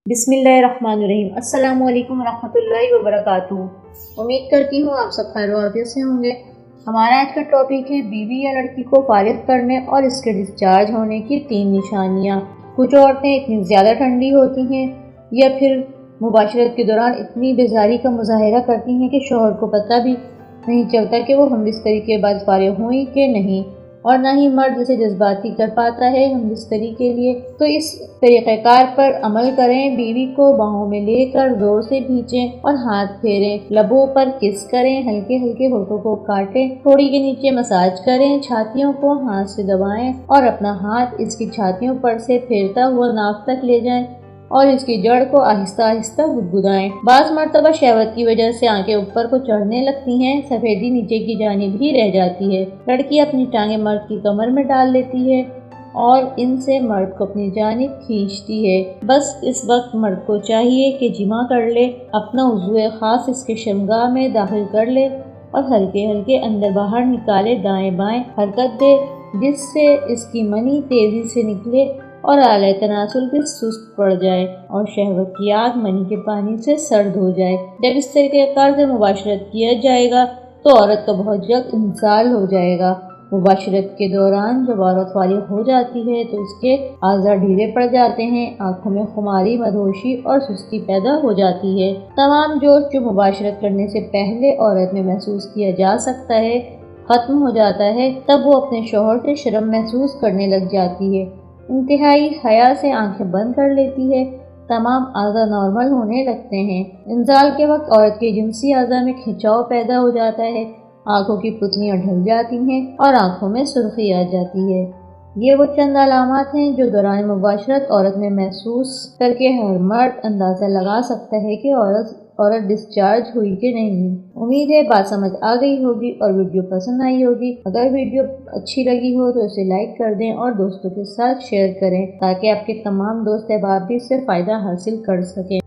بسم اللہ الرحمن الرحیم۔ السلام علیکم ورحمۃ اللہ وبرکاتہ۔ امید کرتی ہوں آپ سب خیر و عافیت سے ہوں گے۔ ہمارا آج کا ٹاپک ہے بیوی یا لڑکی کو فارغ کرنے اور اس کے ڈسچارج ہونے کی 3 نشانیاں۔ کچھ عورتیں اتنی زیادہ ٹھنڈی ہوتی ہیں یا پھر مباشرت کے دوران اتنی بیزاری کا مظاہرہ کرتی ہیں کہ شوہر کو پتہ بھی نہیں چلتا کہ وہ ہم بستری کے بعد فارغ ہوئی کہ نہیں، اور نہ ہی مرد اسے جذباتی کر پاتا ہے ہم بستری کے لیے۔ تو اس طریقہ کار پر عمل کریں، بیوی کو باہوں میں لے کر زور سے کھینچیں اور ہاتھ پھیریں، لبوں پر کس کریں، ہلکے ہلکے ہونٹوں کو کاٹیں، تھوڑی کے نیچے مساج کریں، چھاتیوں کو ہاتھ سے دبائیں اور اپنا ہاتھ اس کی چھاتیوں پر سے پھیرتا ہوا ناک تک لے جائیں اور اس کی جڑ کو آہستہ آہستہ گدگدائیں۔ بعض مرتبہ شہوت کی وجہ سے آنکھیں اوپر کو چڑھنے لگتی ہیں، سفیدی نیچے کی جانب ہی رہ جاتی ہے۔ لڑکی اپنی ٹانگیں مرد کی کمر میں ڈال لیتی ہے اور ان سے مرد کو اپنی جانب کھینچتی ہے۔ بس اس وقت مرد کو چاہیے کہ جمع کر لے، اپنا عضو خاص اس کے شرمگاہ میں داخل کر لے اور ہلکے ہلکے اندر باہر نکالے، دائیں بائیں حرکت دے جس سے اس کی منی تیزی سے نکلے اور اعلی تناسل بھی سست پڑ جائے اور شہوت کی آگ منی کے پانی سے سرد ہو جائے۔ جب اس طریقے کار سے مباشرت کیا جائے گا تو عورت کا بہت جلد انزال ہو جائے گا۔ مباشرت کے دوران جب عورت فارغ ہو جاتی ہے تو اس کے اعضاء ڈھیلے پڑ جاتے ہیں، آنکھوں میں خماری، مدہوشی اور سستی پیدا ہو جاتی ہے۔ تمام جوش جو مباشرت کرنے سے پہلے عورت میں محسوس کیا جا سکتا ہے ختم ہو جاتا ہے، تب وہ اپنے شوہر سے شرم محسوس کرنے لگ جاتی ہے، انتہائی حیا سے آنکھیں بند کر لیتی ہے، تمام اعضاء نارمل ہونے لگتے ہیں۔ انزال کے وقت عورت کے جنسی اعضاء میں کھنچاؤ پیدا ہو جاتا ہے، آنکھوں کی پتلیاں ڈھل جاتی ہیں اور آنکھوں میں سرخی آ جاتی ہے۔ یہ وہ چند علامات ہیں جو دوران مباشرت عورت میں محسوس کر کے ہر مرد اندازہ لگا سکتا ہے کہ عورت ڈسچارج ہوئی کہ نہیں۔ امید ہے بات سمجھ آ گئی ہوگی اور ویڈیو پسند آئی ہوگی۔ اگر ویڈیو اچھی لگی ہو تو اسے لائک کر دیں اور دوستوں کے ساتھ شیئر کریں تاکہ آپ کے تمام دوست احباب بھی اس سے فائدہ حاصل کر سکیں۔